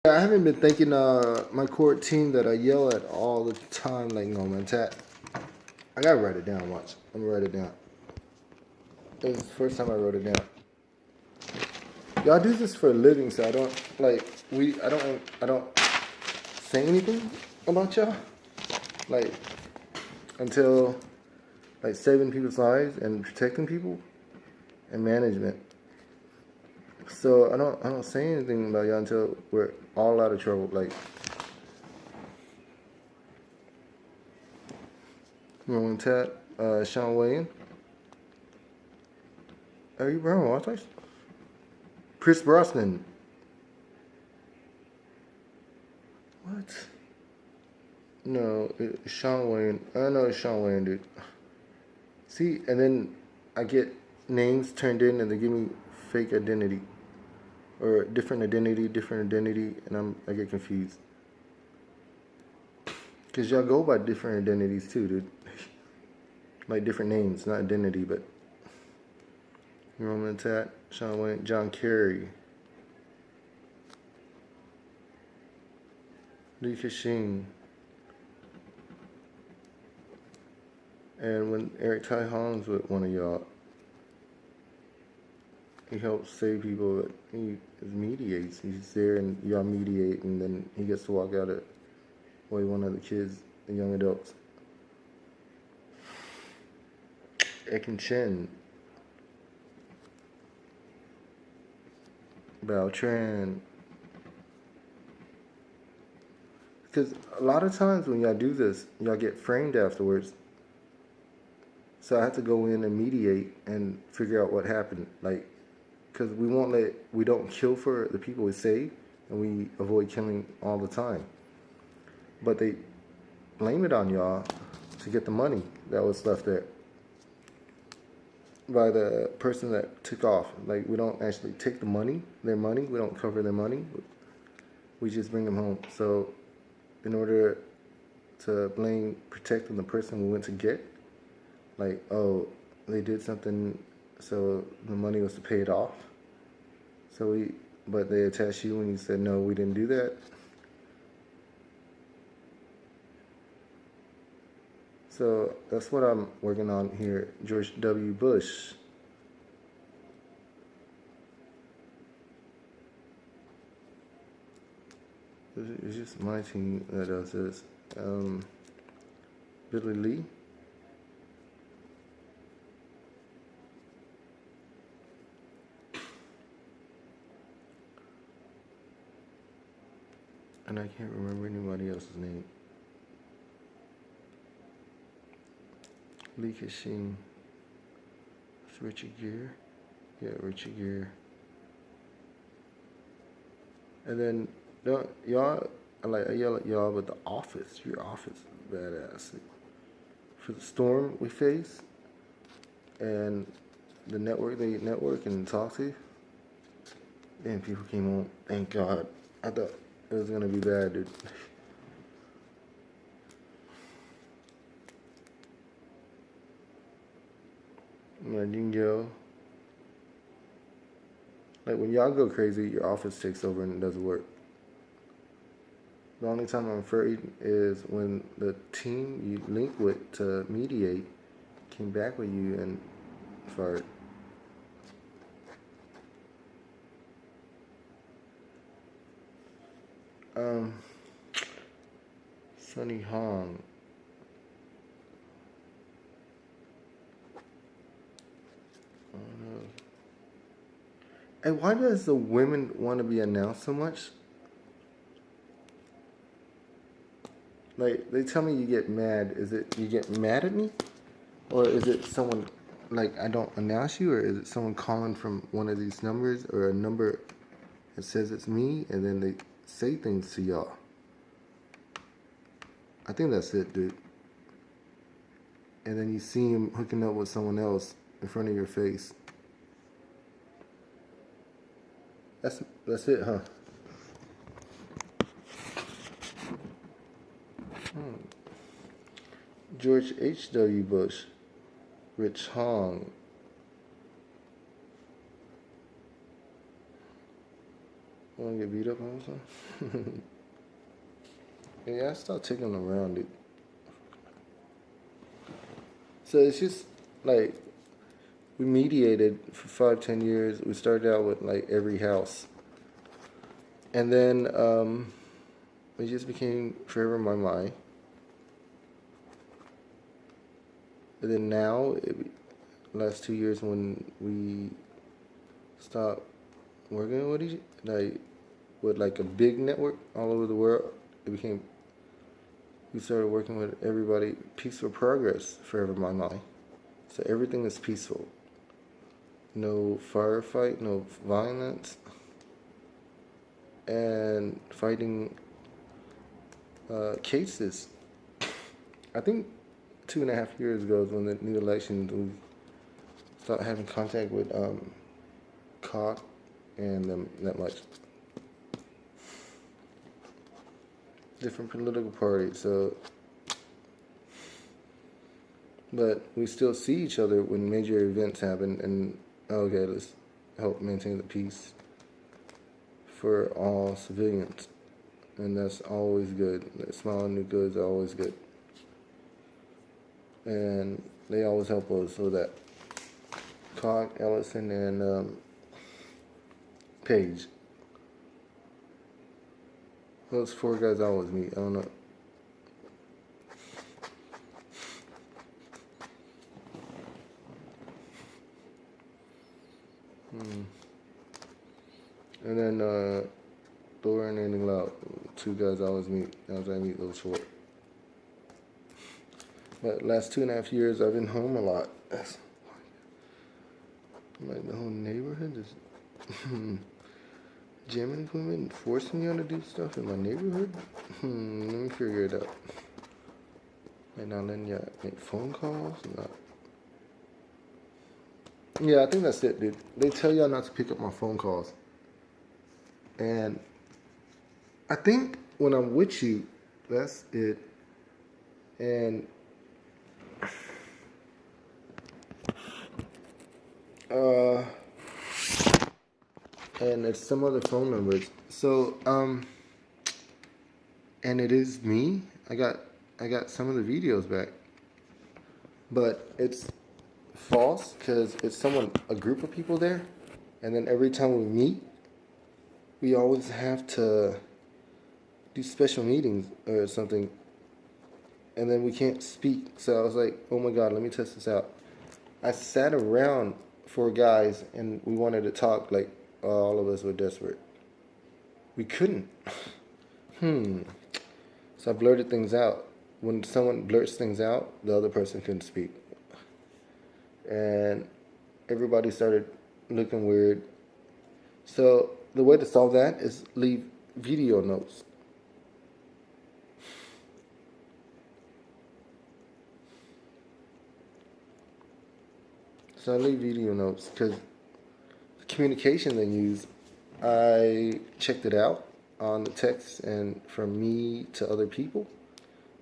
Yeah, I haven't been thanking my court team that I yell at all the time. Like, no, man, Tat. I gotta write it down. Watch, I'm gonna write it down. This is the first time I wrote it down. Y'all do this for a living, so I don't like I don't say anything about y'all. Like until like saving people's lives and protecting people and management. So I don't say anything about y'all until we're all out of trouble. Like Roman Tat, Sean Wayne. Are you Brown Waters? Chris Brosnan. What? No, it's Sean Wayne. I know it's Sean Wayne, dude. See, and then I get names turned in and they give me fake identity. Or different identity, and I get confused. Because y'all go by different identities too, dude. Like different names, not identity, but Roman Tat, Sean Wayne, John Kerry, Lee Kashing. And when Eric Ty Holmes with one of y'all, he helps save people. He mediates. He's there and y'all mediate, and then he gets to walk out at one of the kids, the young adults. Ekin Chen, Beltran. Because a lot of times when y'all do this, y'all get framed afterwards. So I have to go in and mediate and figure out what happened. Like, because we don't kill for the people we save, and we avoid killing all the time. But they blame it on y'all to get the money that was left there by the person that took off. Like, we don't actually take their money. We don't cover their money. We just bring them home. So in order to blame protecting the person we went to get, like, oh, they did something, so the money was to pay it off. But they attached you when you said, no, we didn't do that. So that's what I'm working on here. George W. Bush. It's just my team that does this. Billy Lee. And I can't remember anybody else's name. Lee Kashing. It's Richard Gere. Yeah, Richard Gere. And then y'all, I yell at y'all, but your office is badass. For the storm we face and the network they network and talk to. Damn, people came on. Thank God. I thought it was gonna be bad, dude. Nightingale. Like when y'all go crazy, your office takes over and it doesn't work. The only time I'm afraid is when the team you link with to mediate came back with you and fired. Sunny Hong. Hey, why does the women want to be announced so much? Like, they tell me you get mad. Is it you get mad at me? Or is it someone, like, I don't announce you? Or is it someone calling from one of these numbers? Or a number that says it's me? And then they say things to y'all. I think that's it, dude. And then you see him hooking up with someone else in front of your face. That's it, huh? George H.W. Bush, Rich Hong, want to get beat up also. Yeah, I stopped taking them around, dude. So it's just like we mediated for 5, 10 years. We started out with like every house, and then it just became Forever My My. And then now, last 2 years when we stopped working with each, with like a big network all over the world, we started working with everybody. Peaceful Progress, Forever My My. So everything is peaceful. No firefight, no violence, and fighting cases. I think 2.5 years ago is when the new elections, we started having contact with COC and them that much. Different political parties, so, but we still see each other when major events happen, and okay, let's help maintain the peace for all civilians, and that's always good. Small and new goods are always good, and they always help us with that. Cock, Ellison, and Page. Those 4 guys I always meet. I don't know. And then Thor and Ending Loud. 2 guys I always meet. As I meet those 4. But last 2.5 years I've been home a lot. That's like the whole neighborhood is jamming equipment and forcing me to do stuff in my neighborhood. Let me figure it out. Like not letting you make phone calls. Not. Yeah, I think that's it, dude. They tell y'all not to pick up my phone calls. And I think when I'm with you, that's it. And and it's some other phone numbers. So and it is me. I got some of the videos back, but it's false because it's a group of people there, and then every time we meet, we always have to do special meetings or something, and then we can't speak. So I was like, oh my God, let me test this out. I sat around 4 guys and we wanted to talk, like all of us were desperate. We couldn't. So I blurted things out. When someone blurts things out, the other person couldn't speak. And everybody started looking weird. So the way to solve that is leave video notes. So I leave video notes because the communication they use, I checked it out on the text and from me to other people.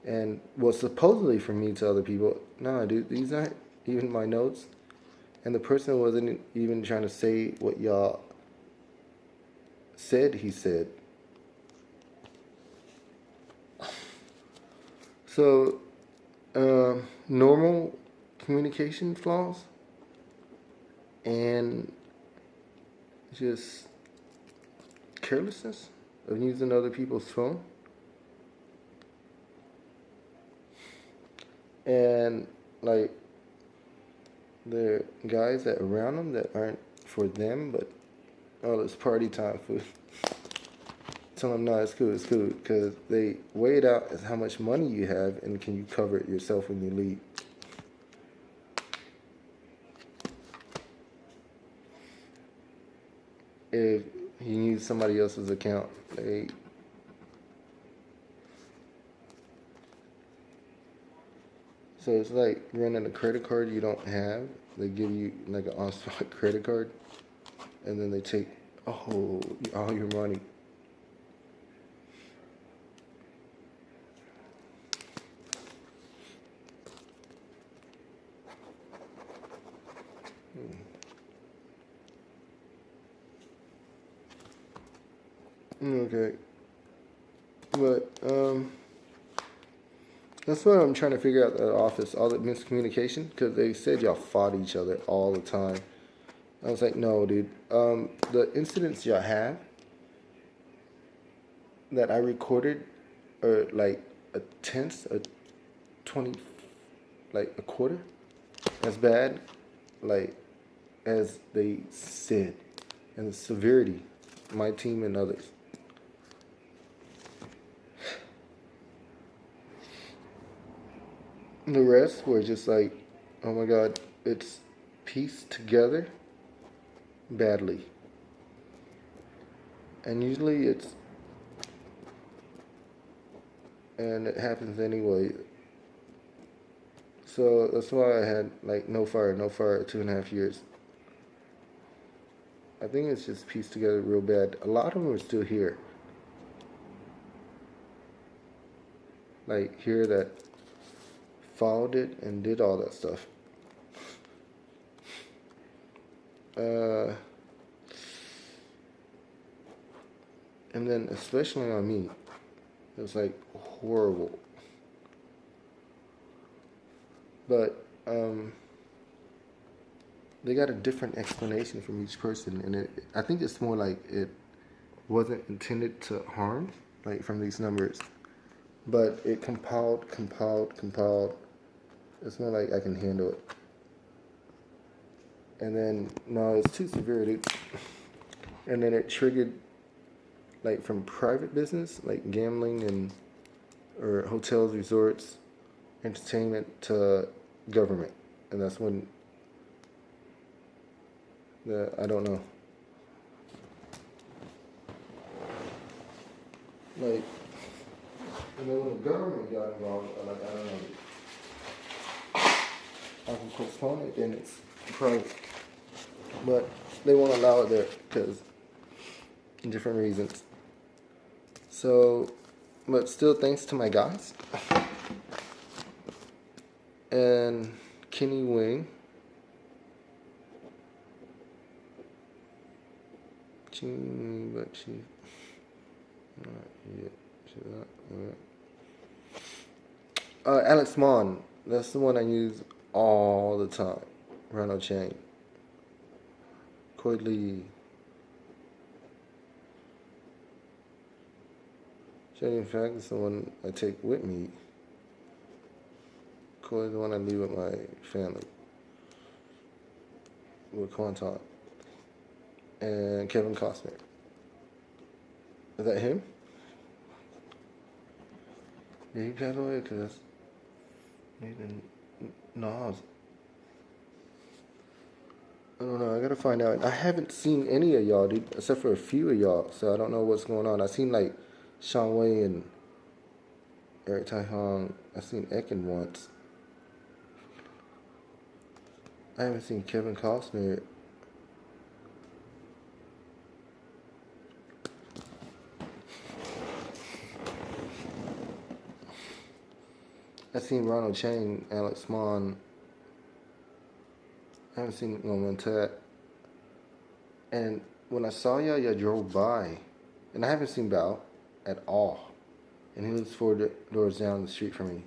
And supposedly from me to other people. No, dude, these aren't even my notes. And the person wasn't even trying to say what y'all said he said. So, normal communication flaws and just carelessness of using other people's phone. And like the guys that around them that aren't for them, but it's party time food. Tell them no, it's cool, because they weigh it out as how much money you have and can you cover it yourself when you leave. If you use somebody else's account, so it's like running a credit card you don't have. They give you like an on-spot credit card, and then they take all your money. Okay. But, that's what I'm trying to figure out at the office, all the miscommunication, because they said y'all fought each other all the time. I was like, no, dude. The incidents y'all have that I recorded are like a tenth, a 20, like a quarter as bad, like, as they said. And the severity, my team and others. The rest were just like, oh my god, it's pieced together badly. And usually and it happens anyway. So that's why I had like no fire, 2.5 years. I think it's just pieced together real bad. A lot of them are still here. Like here that followed it and did all that stuff. And then especially on me, it was like horrible. But they got a different explanation from each person, and I think it's more like it wasn't intended to harm, like from these numbers, but it compiled. It's more like I can handle it. And then no, it's too severe, dude. And then it triggered like from private business, like gambling and or hotels, resorts, entertainment to government, and that's when I don't know. Like, and then when the government got involved, like I don't know. I can postpone it, then it's private, but they won't allow it there because different reasons. So, but still, thanks to my guys and Kenny Wing. But she's not yet. She's not yet. Alex Mon. That's the one I use all the time. Ronald Chang. Coy Lee. In fact, it's the one I take with me. Coy is the one I leave with my family. With Quanton. And Kevin Costner. Is that him? Did he pass away? Because Nathan Nas. I don't know. I gotta find out. I haven't seen any of y'all, dude, except for a few of y'all. So I don't know what's going on. I seen like Sean Wei and Eric Tai Hong. I seen Ekin once. I haven't seen Kevin Costner. I seen Ronald Chang, Alex Mon. I haven't seen no Montet. And when I saw y'all drove by, and I haven't seen Bao at all. And he was 4 doors down the street from me.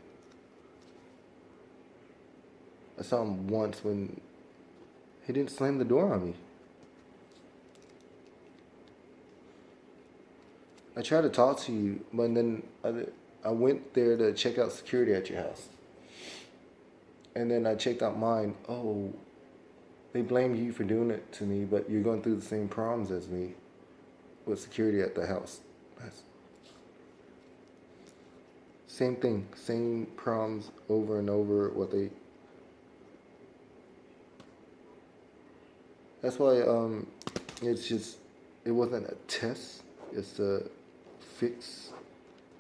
I saw him once when he didn't slam the door on me. I tried to talk to you, but then I went there to check out security at your house. And then I checked out mine. Oh, they blame you for doing it to me, but you're going through the same problems as me with security at the house. Same thing, same problems over and over. That's why it wasn't a test. It's to fix,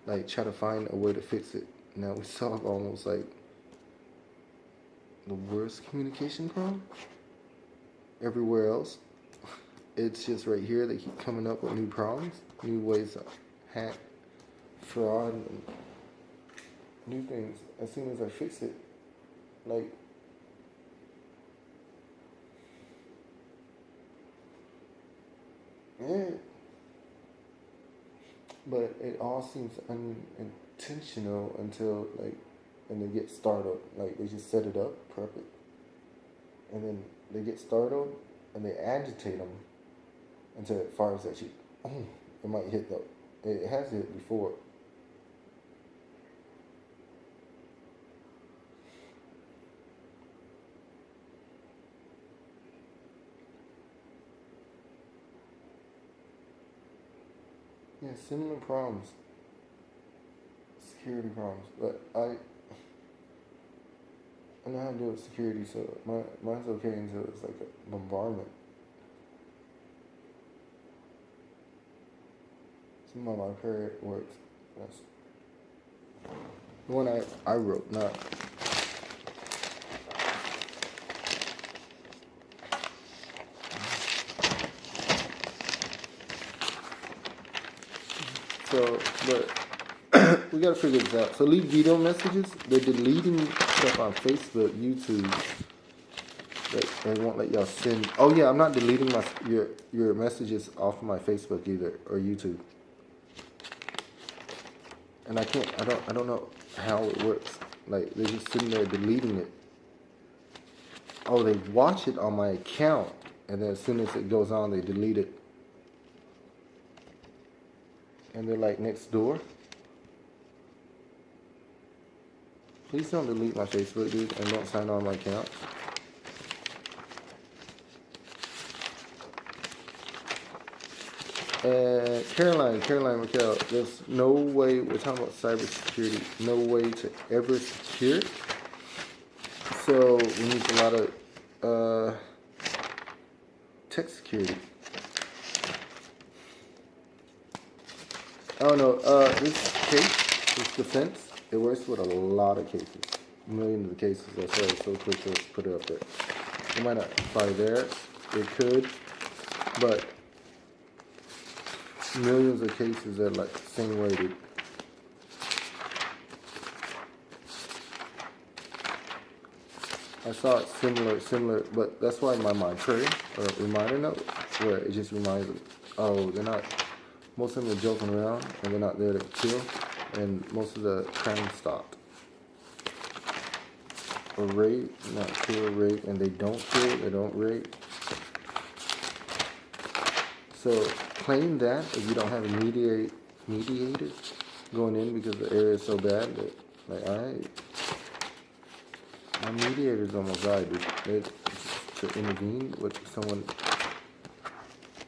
like try to find a way to fix it. Now we solve almost like the worst communication problem. Everywhere else, it's just right here they keep coming up with new problems, new ways to hack, fraud, and new things. As soon as I fix it, like yeah, but it all seems unintentional until like, and they get startled. Like they just set it up, prep it, and then they get startled and they agitate them until it fires at you. It might hit though. It has hit before. Yeah, similar problems. Security problems. But I know how to deal with security, so mine's okay until it's like a bombardment. Some of my prayer works. That's the one I wrote, not. So, but we gotta figure this out. So leave video messages. They're deleting stuff on Facebook, YouTube. They won't let y'all send. Oh yeah, I'm not deleting your messages off of my Facebook either or YouTube. And I don't know how it works. Like they're just sitting there deleting it. Oh, they watch it on my account, and then as soon as it goes on, they delete it. And they're like next door. Please don't delete my Facebook, dude, and don't sign on my account. And Caroline Raquel, there's no way, we're talking about cybersecurity, no way to ever secure it. So we need a lot of tech security. I don't know, this case, this defense, it works with a lot of cases. Millions of cases, that's why it's so quick to put it up there. It might not apply there, it could, but millions of cases are like same rated. I saw it similar, but that's why my prayer or reminder note, where it just reminds them, oh, they're not, most of them are joking around and they're not there to kill, and most of the crime stopped. Or rape, not kill, rape, and they don't kill, they don't rape. So claim that if you don't have a mediator going in because the area is so bad that, like, my mediator's almost died, dude. To intervene with someone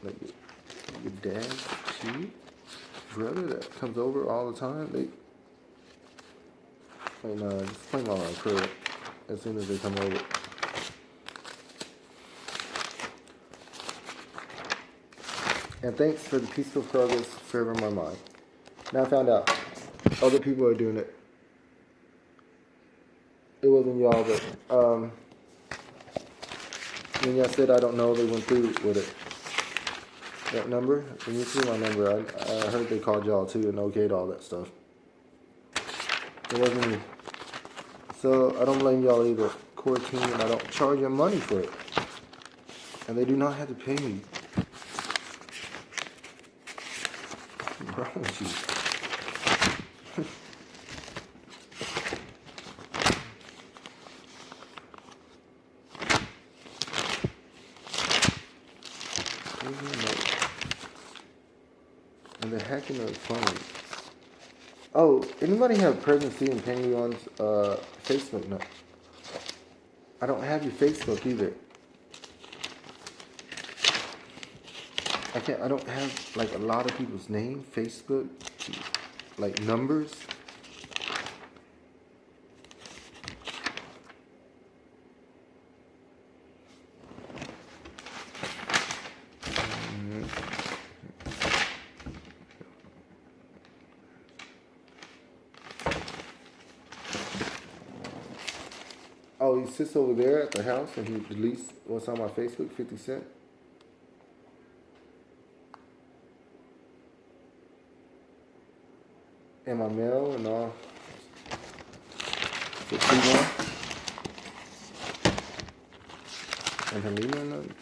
like your dad, brother that comes over all the time. Just claim all my prayer as soon as they come over. And thanks for the peaceful progress forever in my mind. Now I found out other people are doing it. It wasn't y'all, but when y'all said I don't know, they went through with it. That number, when you see my number, I heard they called y'all too and okayed all that stuff. It wasn't me. So I don't blame y'all either. Core team, and I don't charge them money for it. And they do not have to pay me. What's wrong with you? And they're hacking their phone. Oh, anybody have Pregnancy and Penguin's Facebook? No. I don't have your Facebook either. I don't have like a lot of people's name, Facebook, like numbers. Oh, he sits over there at the house and he deletes what's on my Facebook, 50 Cent. And my mail and all. The T1. And Helena and them.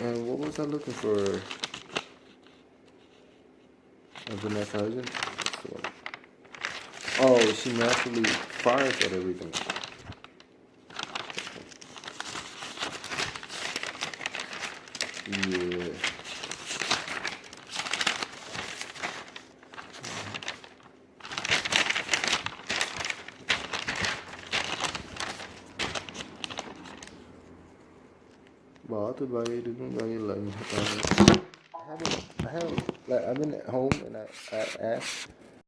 And what was I looking for? Vanessa Hudgens? Oh, she naturally fires at everything. Yeah. बहुत भाई लेकिन भाई like I haven't like I've been at home and I asked